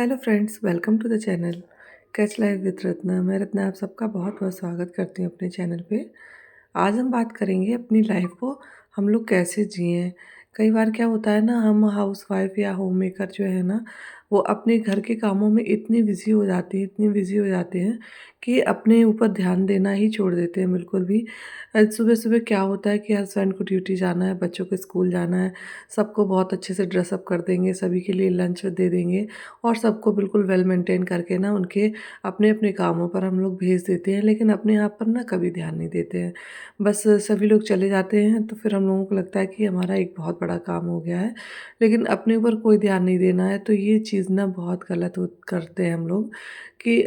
Hello friends, welcome to the channel catch life with Ratna. मैं रत्ना आप सबका बहुत बहुत स्वागत करती हूँ अपने चैनल पे। आज हम बात करेंगे अपनी लाइफ को हम लोग कैसे जिएं। कई बार क्या होता है ना, हम हाउसवाइफ या होम मेकर जो है ना, वो अपने घर के कामों में इतनी बिजी हो जाती है, इतनी बिजी हो जाते हैं कि अपने ऊपर ध्यान देना ही छोड़ देते हैं बिल्कुल भी। सुबह सुबह क्या होता है कि हस्बैंड को ड्यूटी जाना है, बच्चों को स्कूल जाना है, सबको बहुत अच्छे से ड्रेसअप कर देंगे, सभी के लिए लंच दे देंगे और सबको बिल्कुल वेल मेंटेन करके ना उनके अपने अपने कामों पर हम लोग भेज देते हैं, लेकिन अपने आप पर ना कभी ध्यान नहीं देते हैं। बस सभी लोग चले जाते हैं तो फिर हम लोगों को लगता है कि हमारा एक बहुत बड़ा काम हो गया है, लेकिन अपने ऊपर कोई ध्यान नहीं देना है। तो ये चीज़ ना बहुत गलत हो करते हैं हम लोग कि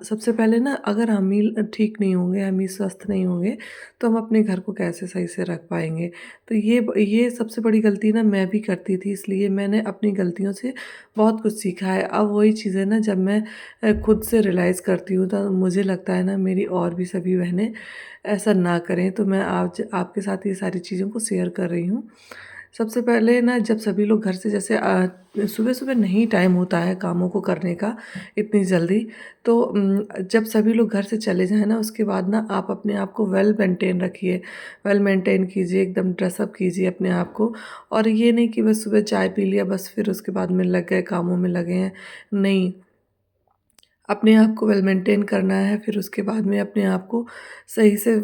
सबसे पहले ना, अगर हम ही ठीक नहीं होंगे, हम ही स्वस्थ नहीं होंगे, तो हम अपने घर को कैसे सही से रख पाएंगे। तो ये सबसे बड़ी गलती ना मैं भी करती थी, इसलिए मैंने अपनी गलतियों से बहुत कुछ सीखा है। अब वही चीज़ें ना, जब मैं खुद से रियलाइज़ करती हूँ तो मुझे लगता है ना, मेरी और भी सभी बहनें ऐसा ना करें, तो मैं आज आपके साथ ये सारी चीज़ों को शेयर कर रही हूँ। सबसे पहले ना, जब सभी लोग घर से जैसे सुबह-सुबह नहीं टाइम होता है कामों को करने का इतनी जल्दी, तो जब सभी लोग घर से चले जाएँ ना, उसके बाद ना आप अपने आप को वेल मेंटेन रखिए, वेल मेंटेन कीजिए, एकदम ड्रेसअप कीजिए अपने आप को। और ये नहीं कि बस सुबह चाय पी लिया, बस फिर उसके बाद में लग गए, कामों में लगे हैं। नहीं, अपने आप को वेल मेंटेन करना है, फिर उसके बाद में अपने आप को सही से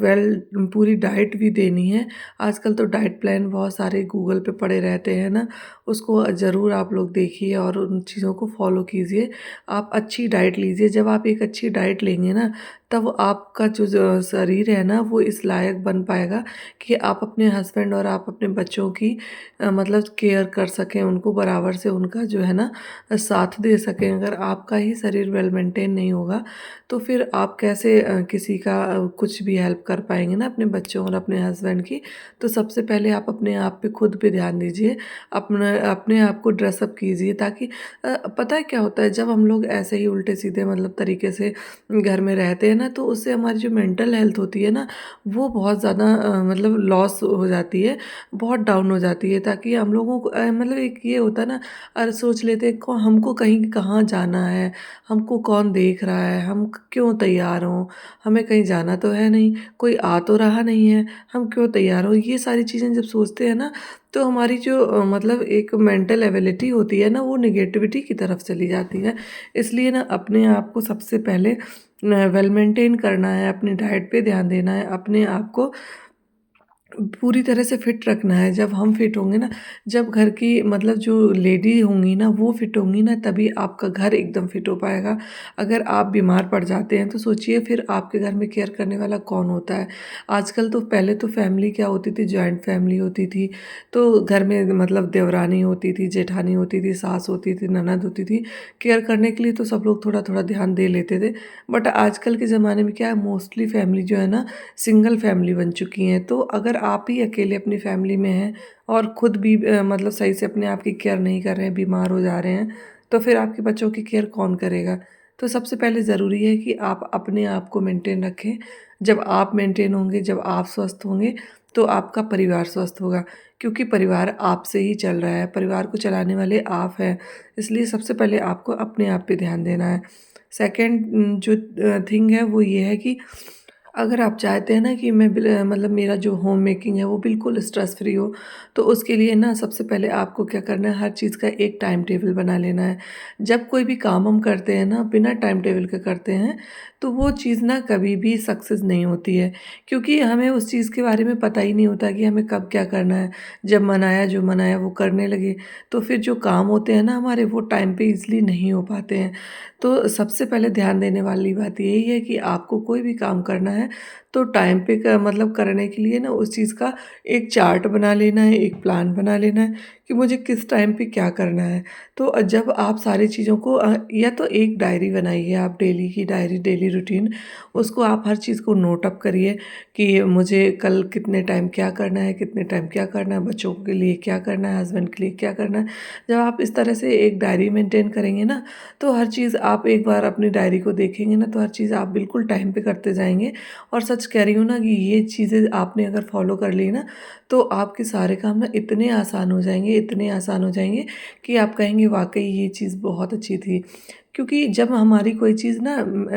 पूरी डाइट भी देनी है। आजकल तो डाइट प्लान बहुत सारे गूगल पे पड़े रहते हैं ना, उसको ज़रूर आप लोग देखिए और उन चीज़ों को फॉलो कीजिए। आप अच्छी डाइट लीजिए, जब आप एक अच्छी डाइट लेंगे ना, तब आपका जो शरीर है ना, वो इस लायक बन पाएगा कि आप अपने हस्बैंड और आप अपने बच्चों की मतलब केयर कर सकें, उनको बराबर से उनका जो है ना साथ दे सकें। अगर आपका ही शरीर वेल मेंटेन नहीं होगा, तो फिर आप कैसे किसी का कुछ भी हेल्प कर पाएँगे ना, अपने बच्चों और अपने हस्बैंड की। तो सबसे पहले आप अपने आप पे खुद पे ध्यान दीजिए, अपने अपने आप को ड्रेसअप कीजिए, ताकि पता है क्या होता है, जब हम लोग ऐसे ही उल्टे-सीधे मतलब तरीके से घर में रहते हैं ना, तो उससे हमारी जो मेंटल हेल्थ होती है ना, वो बहुत ज़्यादा मतलब लॉस हो जाती है, बहुत डाउन हो जाती है। ताकि हम लोगों को मतलब एक ये होता है ना, अरे सोच लेते हैं हमको कहीं कहाँ जाना है, हमको कौन देख रहा है, हम क्यों तैयार हों, हमें कहीं जाना तो है नहीं, कोई आ तो रहा नहीं है, हम क्यों तैयार हों। ये सारी चीज़ें जब सोचते हैं ना, तो हमारी जो मतलब एक मेंटल एबिलिटी होती है ना, वो नेगेटिविटी की तरफ चली जाती है। इसलिए ना, अपने आप को सबसे पहले वेल मेंटेन करना है, अपनी डाइट पे ध्यान देना है, अपने आप को पूरी तरह से फिट रखना है। जब हम फिट होंगे ना, जब घर की मतलब जो लेडी होंगी ना, वो फिट होंगी ना, तभी आपका घर एकदम फिट हो पाएगा। अगर आप बीमार पड़ जाते हैं, तो सोचिए फिर आपके घर में केयर करने वाला कौन होता है। आजकल तो, पहले तो फैमिली क्या होती थी, जॉइंट फैमिली होती थी, तो घर में मतलब देवरानी होती थी, जेठानी होती थी, सास होती थी, ननद होती थी। केयर करने के लिए तो सब लोग थोड़ा-थोड़ा ध्यान दे लेते थे। बट आजकल के ज़माने में क्या है, मोस्टली फैमिली जो है ना, सिंगल फैमिली बन चुकी हैं। तो अगर आप ही अकेले अपनी फैमिली में हैं और खुद भी मतलब सही से अपने आप की केयर नहीं कर रहे हैं, बीमार हो जा रहे हैं, तो फिर आपके बच्चों की केयर कौन करेगा? तो सबसे पहले ज़रूरी है कि आप अपने आप को मेंटेन रखें। जब आप मेंटेन होंगे, जब आप स्वस्थ होंगे, तो आपका परिवार स्वस्थ होगा, क्योंकि परिवार आपसे ही चल रहा है, परिवार को चलाने वाले आप हैं। इसलिए सबसे पहले आपको अपने आप पे ध्यान देना है। सेकंड जो थिंग है, वो ये है कि अगर आप चाहते हैं ना कि मतलब मेरा जो होम मेकिंग है वो बिल्कुल स्ट्रेस फ्री हो, तो उसके लिए ना सबसे पहले आपको क्या करना है, हर चीज़ का एक टाइम टेबल बना लेना है। जब कोई भी काम हम करते हैं ना, बिना टाइम टेबल के करते हैं, तो वो चीज़ ना कभी भी सक्सेस नहीं होती है, क्योंकि हमें उस चीज़ के बारे में पता ही नहीं होता कि हमें कब क्या करना है। जब मन आया, जो मन आया वो करने लगे, तो फिर जो काम होते हैं ना हमारे, वो टाइम पे ईज़िली नहीं हो पाते हैं। तो सबसे पहले ध्यान देने वाली बात यही है कि आपको कोई भी काम करना है, तो टाइम पे मतलब करने के लिए ना, उस चीज़ का एक चार्ट बना लेना है, एक प्लान बना लेना है कि मुझे किस टाइम पे क्या करना है। तो जब आप सारी चीज़ों को या तो एक डायरी बनाइए आप, डेली की डायरी, डेली रूटीन, उसको आप हर चीज़ को नोट अप करिए कि मुझे कल कितने टाइम क्या करना है, कितने टाइम क्या करना है, बच्चों के लिए क्या करना है, हस्बैंड के लिए क्या करना है। जब आप इस तरह से एक डायरी मेंटेन करेंगे ना, तो हर चीज़ आप एक बार अपनी डायरी को देखेंगे ना, तो हर चीज़ आप बिल्कुल टाइम पे करते जाएँगे। और सच कह रही हूँ ना कि ये चीज़ें आपने अगर फ़ॉलो कर ली ना, तो आपके सारे काम ना इतने आसान हो जाएँगे, इतने आसान हो जाएँगे कि आप कहेंगे वाक़ई ये चीज़ बहुत अच्छी थी। क्योंकि जब हमारी कोई चीज़ ना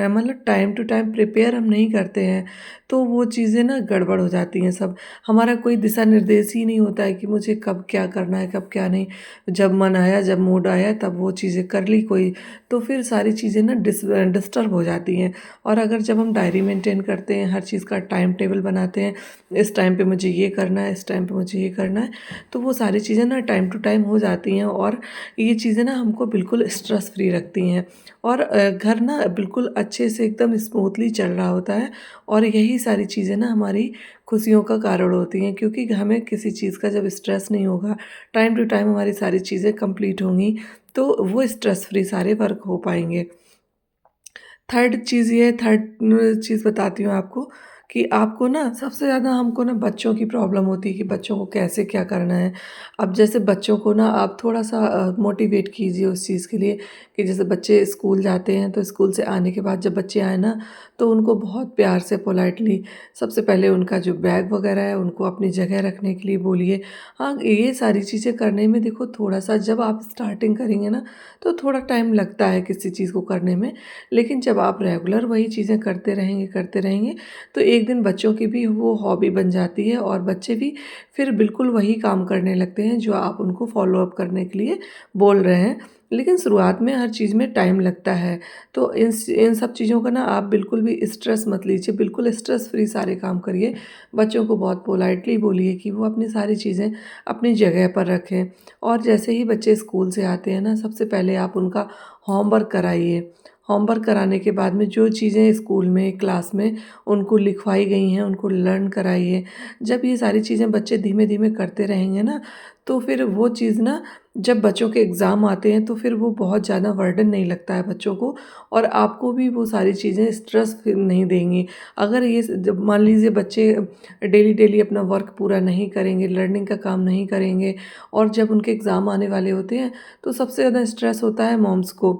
मतलब टाइम टू टाइम प्रिपेयर हम नहीं करते हैं, तो वो चीज़ें ना गड़बड़ हो जाती हैं सब। हमारा कोई दिशा निर्देश ही नहीं होता है कि मुझे कब क्या करना है, कब क्या नहीं। जब मन आया, जब मूड आया तब वो चीज़ें कर ली कोई, तो फिर सारी चीज़ें ना डिस्टर्ब हो जाती हैं। और अगर जब हम डायरी मेंटेन करते हैं, हर चीज़ का टाइम टेबल बनाते हैं, इस टाइम पे मुझे ये करना है, इस टाइम पे मुझे ये करना है, तो वो सारी चीज़ें ना टाइम टू टाइम हो जाती हैं और ये चीज़ें ना हमको बिल्कुल स्ट्रेस फ्री रखती हैं। और घर ना बिल्कुल अच्छे से एकदम स्मूथली चल रहा होता है और यही सारी चीज़ें ना हमारी खुशियों का कारण होती हैं, क्योंकि हमें किसी चीज़ का जब स्ट्रेस नहीं होगा, टाइम टू टाइम हमारी सारी चीज़ें कंप्लीट होंगी, तो वो स्ट्रेस फ्री सारे वर्क हो पाएँगे। थर्ड चीज़ बताती हूँ आपको कि आपको ना सबसे ज़्यादा हमको ना बच्चों की प्रॉब्लम होती है कि बच्चों को कैसे क्या करना है। अब जैसे बच्चों को ना आप थोड़ा-सा मोटिवेट कीजिए उस चीज़ के लिए कि जैसे बच्चे स्कूल जाते हैं, तो स्कूल से आने के बाद जब बच्चे आएँ ना, तो उनको बहुत प्यार से पोलाइटली सबसे पहले उनका जो बैग वगैरह है, उनको अपनी जगह रखने के लिए बोलिए। हाँ, ये सारी चीज़ें करने में देखो थोड़ा-सा जब आप स्टार्टिंग करेंगे ना, तो थोड़ा टाइम लगता है किसी चीज़ को करने में। लेकिन जब आप रेगुलर वही चीज़ें करते रहेंगे, तो एक दिन बच्चों की भी वो हॉबी बन जाती है और बच्चे भी फिर बिल्कुल वही काम करने लगते हैं जो आप उनको फ़ॉलो अप करने के लिए बोल रहे हैं। लेकिन शुरुआत में हर चीज़ में टाइम लगता है, तो इन सब चीज़ों का ना आप बिल्कुल भी स्ट्रेस मत लीजिए, बिल्कुल स्ट्रेस फ्री सारे काम करिए। बच्चों को बहुत पोलाइटली बोलिए कि वो अपनी सारी चीज़ें अपनी जगह पर रखें। और जैसे ही बच्चे स्कूल से आते हैं ना, सबसे पहले आप उनका होमवर्क कराइए। होमवर्क कराने के बाद में जो चीज़ें स्कूल में, क्लास में उनको लिखवाई गई हैं, उनको लर्न कराइए। जब ये सारी चीज़ें बच्चे धीमे-धीमे करते रहेंगे ना, तो फिर वो चीज़ ना जब बच्चों के एग्ज़ाम आते हैं, तो फिर वो बहुत ज़्यादा बर्डन नहीं लगता है बच्चों को और आपको भी वो सारी चीज़ें स्ट्रेस फिर नहीं देंगी। अगर ये जब मान लीजिए बच्चे डेली-डेली अपना वर्क पूरा नहीं करेंगे, लर्निंग का काम नहीं करेंगे और जब उनके एग्ज़ाम आने वाले होते हैं, तो सबसे ज़्यादा स्ट्रेस होता है मॉम्स को।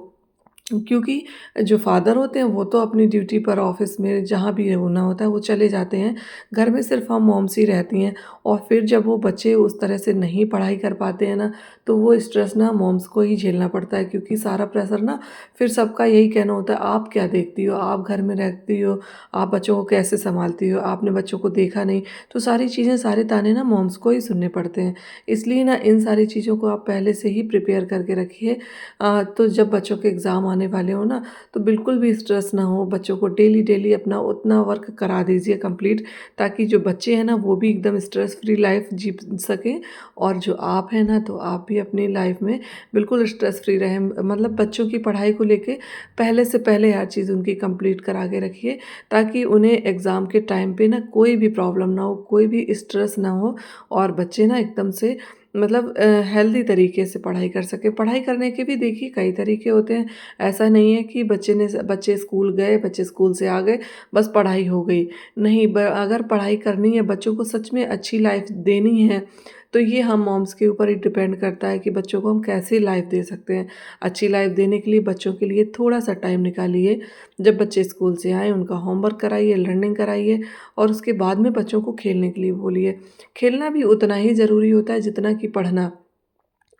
क्योंकि जो फ़ादर होते हैं वो तो अपनी ड्यूटी पर ऑफ़िस में जहाँ भी होना होता है वो चले जाते हैं। घर में सिर्फ़ हम मॉम्स ही रहती हैं और फिर जब वो बच्चे उस तरह से नहीं पढ़ाई कर पाते हैं ना, तो वो स्ट्रेस ना मॉम्स को ही झेलना पड़ता है, क्योंकि सारा प्रेशर ना फिर सबका यही कहना होता है, आप क्या देखती हो? आप घर में रहती हो, आप बच्चों को कैसे सँभालती हो? आपने बच्चों को देखा नहीं। तो सारी चीज़ें, सारे ताने ना मॉम्स को ही सुनने पड़ते हैं। इसलिए ना इन सारी चीज़ों को आप पहले से ही प्रिपेयर करके रखिए। तो जब बच्चों के एग्ज़ाम आने वाले हो ना, तो बिल्कुल भी स्ट्रेस ना हो, बच्चों को डेली-डेली अपना उतना वर्क करा दीजिए कंप्लीट, ताकि जो बच्चे हैं ना, वो भी एकदम स्ट्रेस फ्री लाइफ़ जी सकें और जो आप हैं ना, तो आप भी अपनी लाइफ़ में बिल्कुल स्ट्रेस फ्री रहें। मतलब बच्चों की पढ़ाई को लेके पहले से पहले हर चीज़ उनकी कंप्लीट करा के रखिए, ताकि उन्हें एग्ज़ाम के टाइम पे ना कोई भी प्रॉब्लम ना हो, कोई भी स्ट्रेस ना हो और बच्चे ना एकदम से मतलब हेल्दी तरीके से पढ़ाई कर सकें। पढ़ाई करने के भी देखिए कई तरीके होते हैं। ऐसा नहीं है कि बच्चे स्कूल गए, बच्चे स्कूल से आ गए, बस पढ़ाई हो गई। नहीं, अगर पढ़ाई करनी है, बच्चों को सच में अच्छी लाइफ़ देनी है, तो ये हम मॉम्स के ऊपर ही डिपेंड करता है कि बच्चों को हम कैसी लाइफ़ दे सकते हैं। अच्छी लाइफ़ देने के लिए बच्चों के लिए थोड़ा-सा टाइम निकालिए। जब बच्चे स्कूल से आएँ, उनका होमवर्क कराइए, लर्निंग कराइए और उसके बाद में बच्चों को खेलने के लिए बोलिए। खेलना भी उतना ही ज़रूरी होता है जितना कि पढ़ना।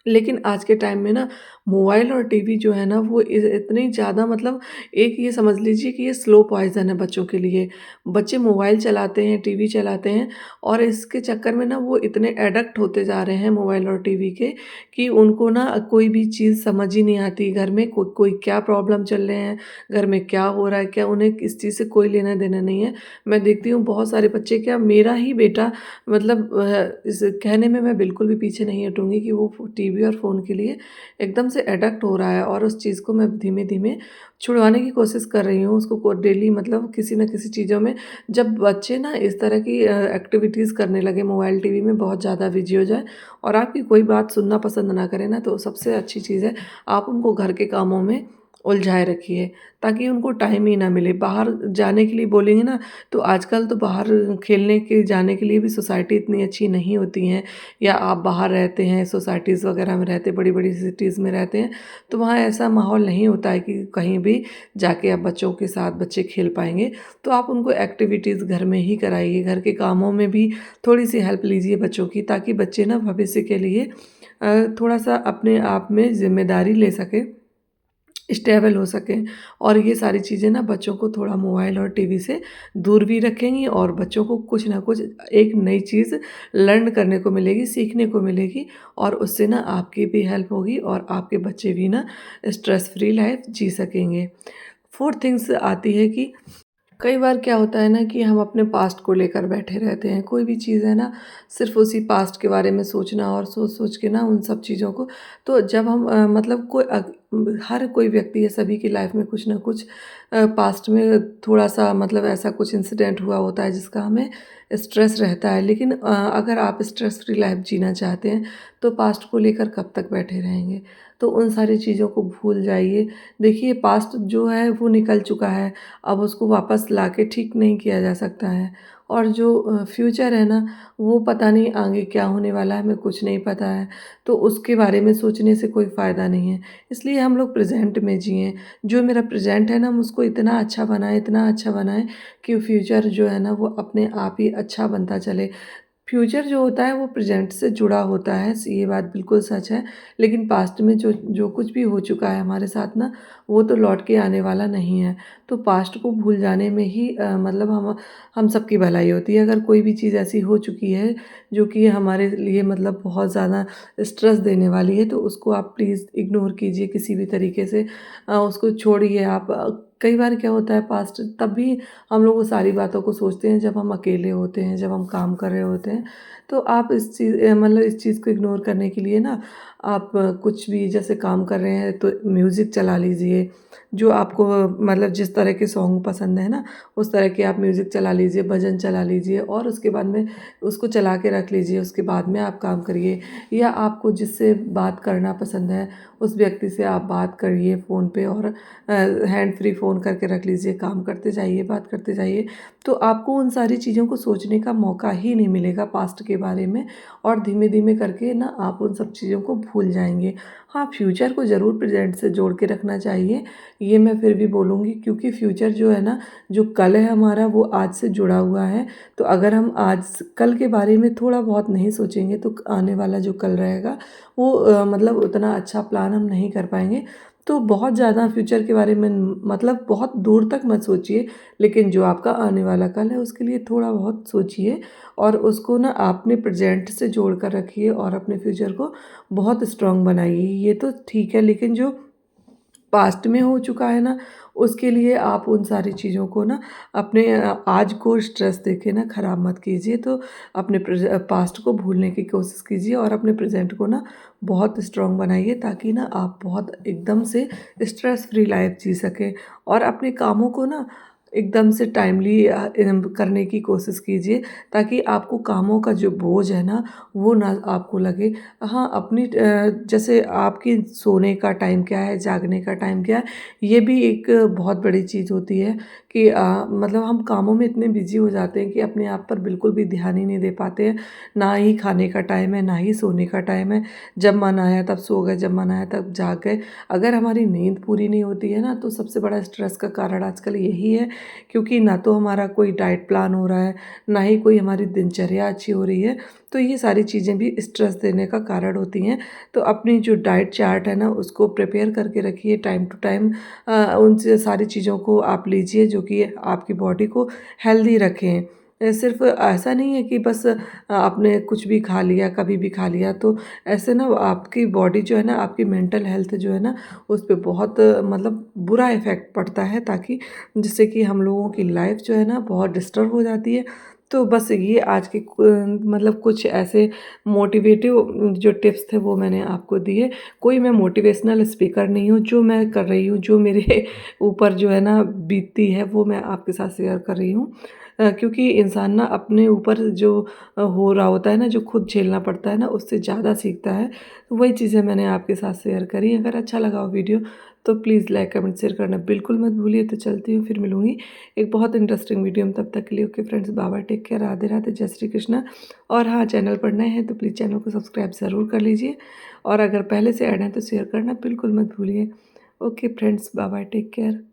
लेकिन आज के टाइम में ना मोबाइल और टीवी जो है ना, वो इतनी ज़्यादा मतलब एक ये समझ लीजिए कि ये स्लो पॉइज़न है बच्चों के लिए। बच्चे मोबाइल चलाते हैं, टीवी चलाते हैं और इसके चक्कर में ना वो इतने एडिक्ट होते जा रहे हैं मोबाइल और टीवी के कि उनको ना कोई भी चीज़ समझ ही नहीं आती। घर में कोई क्या प्रॉब्लम चल रहे हैं, घर में क्या हो रहा है, क्या उन्हें इस चीज़ से कोई लेना-देना नहीं है। मैं देखती हूँ बहुत सारे बच्चे, क्या मेरा ही बेटा मतलब इस कहने में मैं बिल्कुल भी पीछे नहीं हटूँगी कि वो टीवी और फ़ोन के लिए एकदम से एडिक्ट हो रहा है और उस चीज़ को मैं धीमे-धीमे छुड़वाने की कोशिश कर रही हूँ। उसको को डेली मतलब किसी न किसी चीज़ों में, जब बच्चे ना इस तरह की एक्टिविटीज़ करने लगे, मोबाइल, टीवी में बहुत ज़्यादा बिज़ी हो जाएँ और आपकी कोई बात सुनना पसंद ना करें ना, तो सबसे अच्छी चीज़ है आप उनको घर के कामों में उलझाए रखिए, ताकि उनको टाइम ही ना मिले। बाहर जाने के लिए बोलेंगे ना, तो आजकल तो बाहर खेलने के जाने के लिए भी सोसाइटी इतनी अच्छी नहीं होती हैं, या आप बाहर रहते हैं, सोसाइटीज़ वगैरह में रहते, बड़ी-बड़ी सिटीज़ में रहते हैं, तो वहाँ ऐसा माहौल नहीं होता है कि कहीं भी जाके आप बच्चों के साथ बच्चे खेल पाएँगे। तो आप उनको एक्टिविटीज़ घर में ही कराइए, घर के कामों में भी थोड़ी-सी हेल्प लीजिए बच्चों की, ताकि बच्चे ना भविष्य के लिए थोड़ा-सा अपने आप में ज़िम्मेदारी ले सकें, स्टेबल हो सकें। और ये सारी चीज़ें ना बच्चों को थोड़ा मोबाइल और टीवी से दूर भी रखेंगी, और बच्चों को कुछ ना कुछ एक नई चीज़ लर्न करने को मिलेगी, सीखने को मिलेगी, और उससे ना आपकी भी हेल्प होगी और आपके बच्चे भी ना स्ट्रेस फ्री लाइफ जी सकेंगे। 4th थिंग्स आती है कि कई बार क्या होता है ना कि हम अपने पास्ट को लेकर बैठे रहते हैं। कोई भी चीज़ है ना, सिर्फ़ उसी पास्ट के बारे में सोचना, और सोच-सोच के ना उन सब चीज़ों को, तो जब हम मतलब हर कोई व्यक्ति है, सभी की लाइफ़ में कुछ ना कुछ पास्ट में थोड़ा-सा मतलब ऐसा कुछ इंसिडेंट हुआ होता है जिसका हमें स्ट्रेस रहता है। लेकिन अगर आप स्ट्रेस फ्री लाइफ़ जीना चाहते हैं, तो पास्ट को लेकर कब तक बैठे रहेंगे? तो उन सारी चीज़ों को भूल जाइए। देखिए, पास्ट जो है वो निकल चुका है, अब उसको वापस लाके ठीक नहीं किया जा सकता है। और जो फ्यूचर है ना, वो पता नहीं आगे क्या होने वाला है, हमें कुछ नहीं पता है। तो उसके बारे में सोचने से कोई फ़ायदा नहीं है। इसलिए हम लोग प्रेज़ेंट में जिएँ। जो मेरा प्रेज़ेंट है ना, हम उसको इतना अच्छा बनाएँ कि फ्यूचर जो है ना, वो अपने आप ही अच्छा बनता चले। फ्यूचर जो होता है वो प्रेज़ेंट से जुड़ा होता है, ये बात बिल्कुल सच है। लेकिन पास्ट में जो जो कुछ भी हो चुका है हमारे साथ ना, वो तो लौट के आने वाला नहीं है। तो पास्ट को भूल जाने में ही मतलब हम सबकी भलाई होती है। अगर कोई भी चीज़ ऐसी हो चुकी है जो कि हमारे लिए मतलब बहुत ज़्यादा स्ट्रेस देने वाली है, तो उसको आप प्लीज़ इग्नोर कीजिए किसी भी तरीके से। उसको छोड़िए आप। कई बार क्या होता है, पास्ट तब भी हम लोग वो सारी बातों को सोचते हैं जब हम अकेले होते हैं, जब हम काम कर रहे होते हैं। तो आप मतलब इस चीज़ को इग्नोर करने के लिए ना, आप कुछ भी जैसे काम कर रहे हैं तो म्यूज़िक चला लीजिए, जो आपको मतलब जिस तरह के सॉन्ग पसंद है ना, उस तरह के आप म्यूज़िक चला लीजिए, भजन चला लीजिए, और उसके बाद में उसको चला के रख लीजिए, उसके बाद में आप काम करिए। या आपको जिससे बात करना पसंद है, उस व्यक्ति से आप बात करिए फ़ोन पे, और हैंड फ्री फ़ोन करके रख लीजिए, काम करते जाइए, बात करते जाइए। तो आपको उन सारी चीज़ों को सोचने का मौका ही नहीं मिलेगा पास्ट के बारे में, और धीमे-धीमे करके ना आप उन सब चीज़ों को भूल जाएँगे। हाँ, फ्यूचर को ज़रूर प्रेज़ेंट से जोड़ के रखना चाहिए, ये मैं फिर भी बोलूँगी, क्योंकि फ्यूचर जो है ना, जो कल है हमारा, वो आज से जुड़ा हुआ है। तो अगर हम आज कल के बारे में थोड़ा बहुत नहीं सोचेंगे, तो आने वाला जो कल रहेगा, वो मतलब उतना अच्छा प्लान हम नहीं कर पाएँगे। तो बहुत ज़्यादा फ्यूचर के बारे में मतलब बहुत दूर तक मत सोचिए, लेकिन जो आपका आने वाला कल है उसके लिए थोड़ा बहुत सोचिए, और उसको ना अपने प्रेज़ेंट से जोड़ कर रखिए, और अपने फ्यूचर को बहुत स्ट्रॉन्ग बनाइए। ये तो ठीक है, लेकिन जो पास्ट में हो चुका है ना, उसके लिए आप उन सारी चीज़ों को ना अपने आज को स्ट्रेस देके ना ख़राब मत कीजिए। तो अपने पास्ट को भूलने की कोशिश कीजिए, और अपने प्रेज़ेंट को ना बहुत स्ट्रॉन्ग बनाइए, ताकि ना आप बहुत एकदम से स्ट्रेस फ्री लाइफ़ जी सकें, और अपने कामों को ना एकदम से टाइमली करने की कोशिश कीजिए, ताकि आपको कामों का जो बोझ है ना, वो ना आपको लगे। हाँ, अपनी जैसे आपकी सोने का टाइम क्या है, जागने का टाइम क्या है, ये भी एक बहुत बड़ी चीज़ होती है कि मतलब हम कामों में इतने बिज़ी हो जाते हैं कि अपने आप पर बिल्कुल भी ध्यान ही नहीं दे पाते हैं। ना ही खाने का टाइम है, ना ही सोने का टाइम है। जब मन आया तब सो गए, जब मन आया तब जाग गए। अगर हमारी नींद पूरी नहीं होती है ना, तो सबसे बड़ा स्ट्रेस का कारण आजकल यही है, क्योंकि ना तो हमारा कोई डाइट प्लान हो रहा है, ना ही कोई हमारी दिनचर्या अच्छी हो रही है। तो ये सारी चीज़ें भी स्ट्रेस देने का कारण होती हैं। तो अपनी जो डाइट चार्ट है ना, उसको प्रिपेयर करके रखिए टाइम टू टाइम। उन से सारी चीज़ों को आप लीजिए जो कि आपकी बॉडी को हेल्दी रखें। सिर्फ़ ऐसा नहीं है कि बस आपने कुछ भी खा लिया, कभी भी खा लिया, तो ऐसे ना आपकी बॉडी जो है ना, आपकी मेंटल हेल्थ जो है ना, उस पे बहुत मतलब बुरा इफ़ेक्ट पड़ता है, ताकि जिससे कि हम लोगों की लाइफ़ जो है ना, बहुत डिस्टर्ब हो जाती है। तो बस ये आज के मतलब कुछ ऐसे मोटिवेटिव जो टिप्स थे वो मैंने आपको दिए। कोई मैं मोटिवेशनल स्पीकर नहीं हूँ, जो मैं कर रही हूँ, जो मेरे ऊपर जो है ना बीतती है, वो मैं आपके साथ शेयर कर रही हूँ। क्योंकि इंसान ना अपने ऊपर जो हो रहा होता है ना, जो खुद झेलना पड़ता है ना, उससे ज़्यादा सीखता है। तो वही चीज़ें मैंने आपके साथ शेयर करी। अगर अच्छा लगा हो वीडियो, तो प्लीज़ लाइक कमेंट शेयर करना बिल्कुल मत भूलिए। तो चलती हूँ, फिर मिलूँगी एक बहुत इंटरेस्टिंग वीडियो में। तब तक के लिए okay friends, bye bye, take care, Radhe Radhe, जय श्री कृष्णा। और हाँ, चैनल पर नए हैं तो प्लीज़ चैनल को सब्सक्राइब ज़रूर कर लीजिए, और अगर पहले से ऐड हैं तो शेयर करना बिल्कुल मत भूलिए। Okay friends, bye bye, take care.